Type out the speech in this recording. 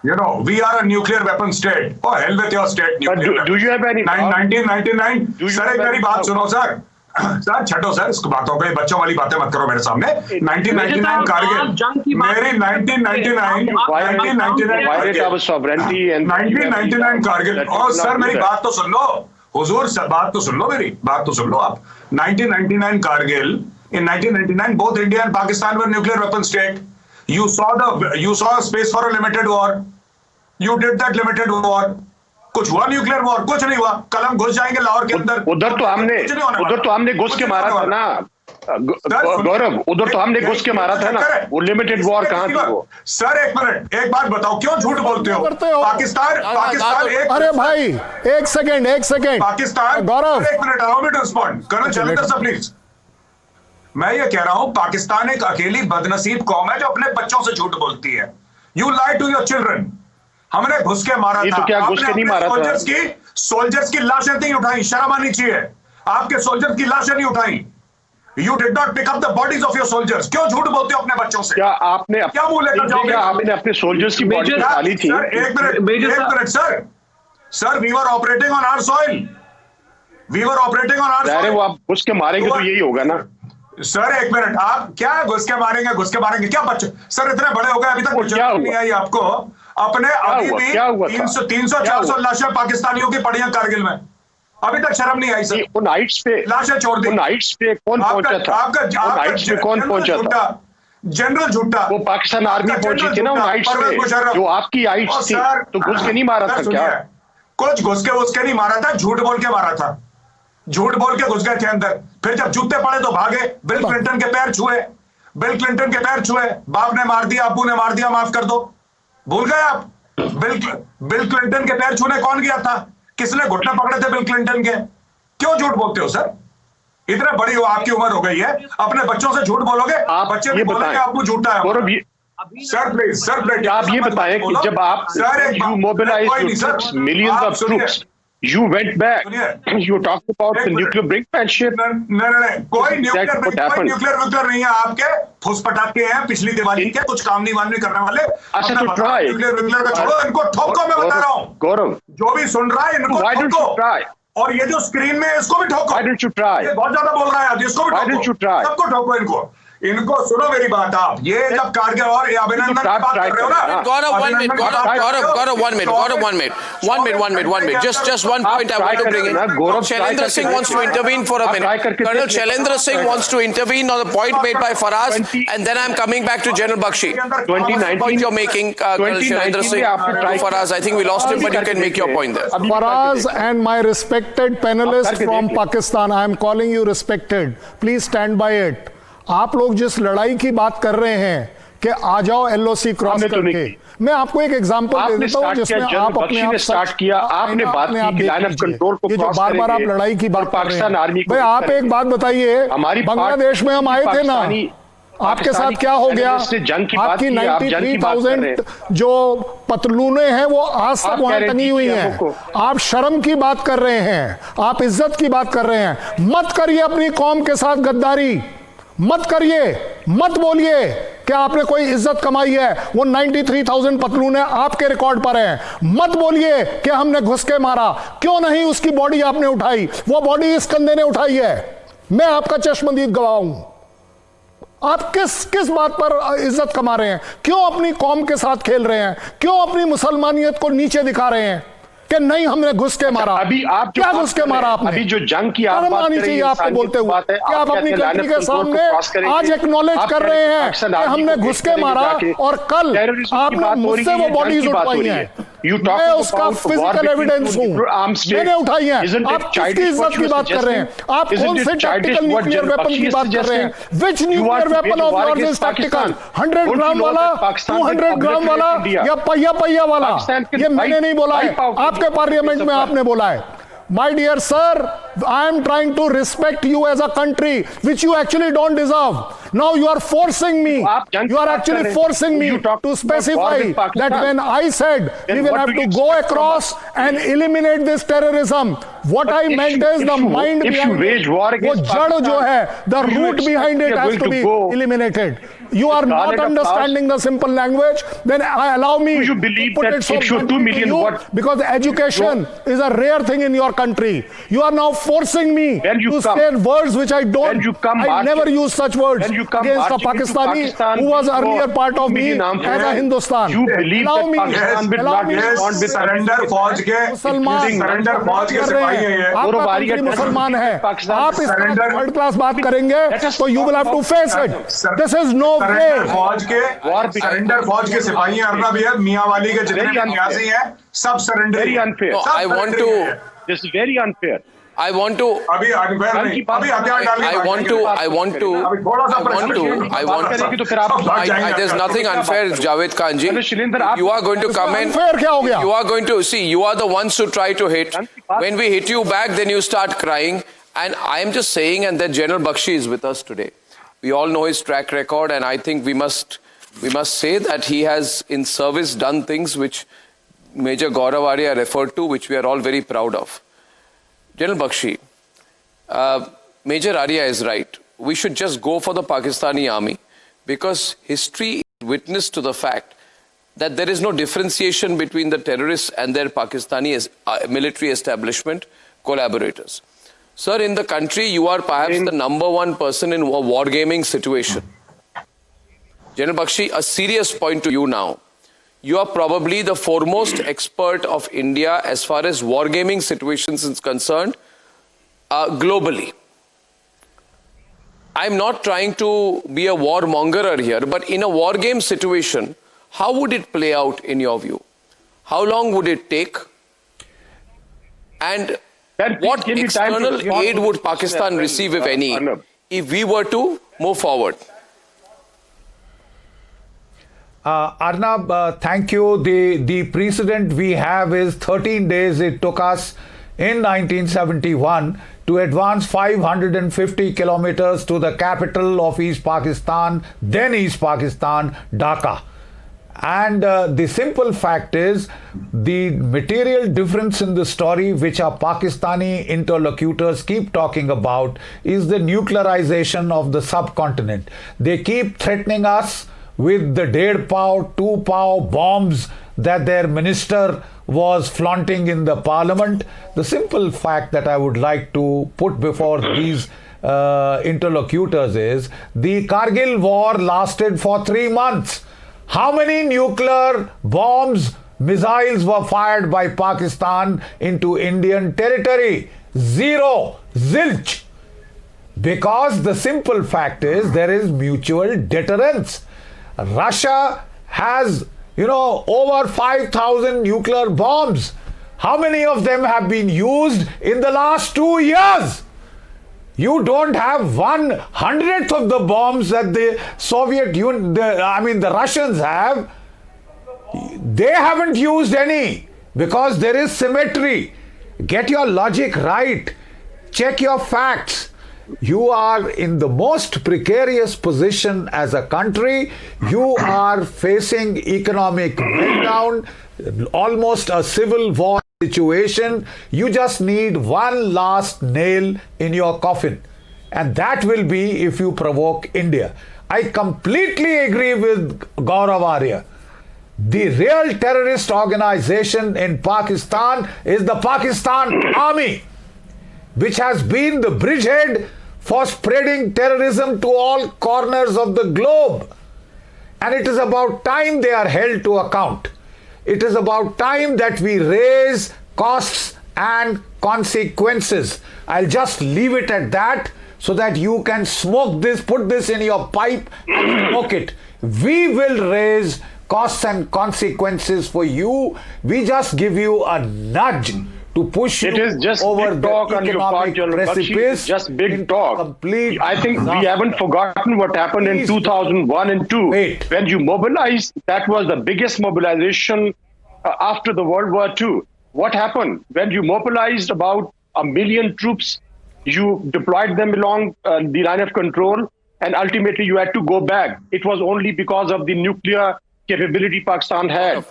You know, we are a nuclear weapon state. Oh, hell with your state nuclear weapon. Do you have any 1999 sir एक मेरी बात सुनो sir sir छठो sir इस बातों पे बच्चों वाली बातें मत करो मेरे सामने 1999 कारगिल मेरी 1999 कारगिल और सर मेरी बात तो सुन लो हुजूर सर बात तो सुन लो मेरी बात तो सुन लो आप 1999 Kargil in 1999 both India and Pakistan were nuclear weapon state. You saw space for a limited war. You did that limited war. कुछ हुआ न्यूक्लियर वॉर? कुछ नहीं हुआ. कलम घुस जाएंगे लाहौर के अंदर. उधर तो हमने घुस के मारा था ना गौरव, उधर तो हमने घुस के मारा था ना. वो लिमिटेड वॉर कहाँ थी वो? सर एक मिनट एक बात बताओ क्यों झूठ बोलते हो? पाकिस्तान एक अरे भाई एक सेकेंड पाकिस्तान गौरव एक मिनट allow me to respond. Colonel Shailendra sir please. मैं ये कह रहा हूं पाकिस्तान एक अकेली बदनसीब कौम है जो अपने बच्चों से झूठ बोलती है. You lie to your children. हमने घुस के मारा था. तो क्या घुस के नहीं मारा था? सोल्जर्स की लाशें नहीं उठाई. शर्म आनी चाहिए. आपके सोल्जर्स की लाशें नहीं उठाई. You did not pick up the bodies of your soldiers. क्यों झूठ बोलते हो अपने बच्चों से? क्या आपने क्या मुंह लेकर जाओगे? आपने अपने सोल्जर्स की बॉडी निकाली थी? एक मिनट sir we were operating on our soil. We were operating on our soil. अरे वो आप घुस के मारेंगे तो यही होगा ना सर. एक मिनट आप क्या घुस के मारेंगे क्या बच्चे? सर इतने बड़े हो गए अभी तक नहीं आई आपको अपने अभी भी 300-400 लाशें पाकिस्तानियों की पड़ी हैं कारगिल में. अभी तक शर्म नहीं आई सर. उन हाइट्स पे लाशें छोड़ दी. उन हाइट्स पे कौन पहुंचा था? आपका कौन पहुंचा था? जनरल झूठा. वो पाकिस्तान आर्मी पहुंची थी ना उन हाइट्स पे जो आपकी हाइट्स थी. तो घुस के नहीं मारा था क्या? कुछ घुस के नहीं मारा था. झूठ बोल के मारा था. झूठ बोल के घुस गए थे अंदर. फिर जब जूते पड़े तो भागे. बिल क्लिंटन के पैर छुए. बाप ने मार दिया, अब्बू ने मार दिया, माफ कर दो. भूल गए आप? बिल क्लिंटन के पैर छूने कौन गया था? किसने घुटने पकड़े थे बिल क्लिंटन के? क्यों झूठ बोलते हो सर? इतने बड़ी हो आपकी उम्र हो गई है अपने बच्चों से झूठ बोलोगे? बच्चे भी बोलेंगे अब्बू झूठा है. सर प्लीज आप ये बताएं कि जब आप you mobilise millions of troops You went back. You talked about the nuclear brinkmanship. नहीं कोई न्यूक्लियर नहीं है. आपके फुस पटाखे हैं पिछली दिवाली के. कुछ काम नहीं करने वाले. अच्छा तो ट्राई न्यूक्लियर का छोड़ो. इनको ठोको. मैं बता रहा हूँ गौरव जो भी सुन रहा है इनको ठोको. और ये जो स्क्रीन में इसको भी ठोको. Why didn't you try? बहुत ज्यादा बोल रहा है. इसको भी Why didn't you try? सबको ठोको. इनको सुनो मेरी बात. आप ये जब कारगिल और अभिनंदन की बात कर रहे हो ना. Gaurav, 1 minute. Gaurav, 1 minute. Just one point I want to bring in. Shailendra Singh wants to intervene for a minute. Colonel Shailendra Singh wants to intervene on the point made by Faraz, and then I'm coming back to General Bakshi. 2019 point you're making, Colonel Shailendra Singh to Faraz. I think we lost him, but you can make your point there. Faraz and my respected panelist from Pakistan, I am calling you respected. Please stand by it. आप लोग जिस लड़ाई की बात कर रहे हैं कि आ जाओ एलओसी क्रॉस करके, मैं आपको एक एग्जांपल दे देता हूं जिसमें आप अपने आप स्टार्ट किया. आपने बात की लाइन ऑफ कंट्रोल को क्रॉस बार बार आप लड़ाई की बात कर रहे हैं. भाई आप एक बात बताइए, बांग्लादेश में हम आए थे ना, आपके साथ क्या हो गया? आपकी 93,000 जो पतलूने हैं वो आज तक वहां टंगी हुई हैं. आप शर्म की बात कर रहे हैं, आप इज्जत की बात कर रहे हैं. मत करिए अपनी कौम के साथ गद्दारी. मत करिए, मत बोलिए कि आपने कोई इज्जत कमाई है. वो 93,000 पतलूने आपके रिकॉर्ड पर हैं. मत बोलिए कि हमने घुस के मारा. क्यों नहीं उसकी बॉडी आपने उठाई? वो बॉडी इस कंधे ने उठाई है. मैं आपका चश्मदीद गवाह हूं. आप किस बात पर इज्जत कमा रहे हैं? क्यों अपनी कौम के साथ खेल रहे हैं? क्यों अपनी मुसलमानियत को नीचे दिखा रहे हैं कि नहीं हमने घुस के मारा? अभी आप क्या घुस के मारा आपने? अभी जो जंग की आप बात कर रहे हैं, आपको बोलते हुए कि आप अपनी कंट्री के सामने आज एक्नॉलेज कर रहे हैं कि हमने घुस के मारा और कल आपने मुझसे वो बॉडीज उठवाई हैं. मैं उसका फिजिकल एविडेंस हूं, मैंने उठाई है. आप किसकी इज्जत की बात कर रहे हैं? आप कौन से टैक्टिकल न्यूक्लियर वेपन की बात कर रहे हैं? Which nuclear weapon of yours is tactical? 100 gram वाला, 200 ग्राम वाला या पहिया वाला? ये मैंने नहीं बोला है, आपके पार्लियामेंट में आपने बोला है. My dear sir, I am trying to respect you as a country, which you actually don't deserve. Now you are forcing me. You are actually forcing me to specify that when I said we will have to go across and eliminate this terrorism, what I meant is the mind behind it, वो जड़ जो है, the root behind it has to be eliminated. you are not understanding the simple language. Then allow me you believe to put that it so if you're 2 million, because education is a rare thing in your country. You are now forcing me to say words which I don't. I never use such words against a Pakistani who was earlier part of me as a Hindustan. You believe that Pakistan will not respond with surrender फौज के सिपाही हैं ये. आप मुसलमान हैं. आप इस तरह वर्ल्ड क्लास बात करेंगे तो you will have to face it. This is no way. Surrender फौज के सिपाही हैं अर्नब भैया, मियां वाली के जितने भी न्यासी हैं सब surrender. Very unfair. No, I want to. This is very unfair. I want to. अभी हथियार डाल के. There's nothing unfair, Javed Khan ji. You are going to come in. You are going to see. You are the ones who try to hit. When we hit you back, then you start crying. And I am just saying, and that General Bakshi is with us today. We all know his track record, and I think we must say that he has in service done things which Major Gaurav Arya referred to, which we are all very proud of. General Bakshi, Major Arya is right. We should just go for the Pakistani army because history is witness to the fact that there is no differentiation between the terrorists and their Pakistani military establishment collaborators. Sir, in the country, you are perhaps the #1 person in a wargaming situation. General Bakshi, a serious point to you now. You are probably the foremost expert of India as far as wargaming situations is concerned globally. I'm not trying to be a warmongerer here, but in a wargame situation, how would it play out in your view? How long would it take? And what external aid would Pakistan receive, if any, if we were to move forward? Arnab, thank you. The precedent we have is 13 days it took us in 1971 to advance 550 kilometers to the capital of East Pakistan, then East Pakistan, Dhaka. And the simple fact is, the material difference in the story which our Pakistani interlocutors keep talking about is the nuclearization of the subcontinent. They keep threatening us with the 1.5 pow, 2 pow bombs that their minister was flaunting in the parliament. The simple fact that I would like to put before these interlocutors is, the Kargil war lasted for 3 months. How many nuclear bombs, missiles were fired by Pakistan into Indian territory? Zero. Zilch. Because the simple fact is, there is mutual deterrence. Russia has, over 5,000 nuclear bombs. How many of them have been used in the last 2 years? You don't have 1/100th of the bombs that the Soviet Union, the Russians have. They haven't used any because there is symmetry. Get your logic right. Check your facts. You are in the most precarious position as a country. You are facing economic meltdown, almost a civil war situation. You just need one last nail in your coffin, and that will be if you provoke India. I completely agree with Gaurav Arya. The real terrorist organization in Pakistan is the Pakistan Army, which has been the bridgehead for spreading terrorism to all corners of the globe. And it is about time they are held to account. It is about time that we raise costs and consequences. I'll just leave it at that so that you can smoke this, put this in your pipe and smoke it. We will raise costs and consequences for you. We just give you a nudge to push you over the economic precipice. Just big talk. I think we haven't forgotten what happened in 2001 and 2. When you mobilized, that was the biggest mobilization after the World War II. What happened? When you mobilized about 1 million troops, you deployed them along the line of control, and ultimately you had to go back. It was only because of the nuclear capability Pakistan had.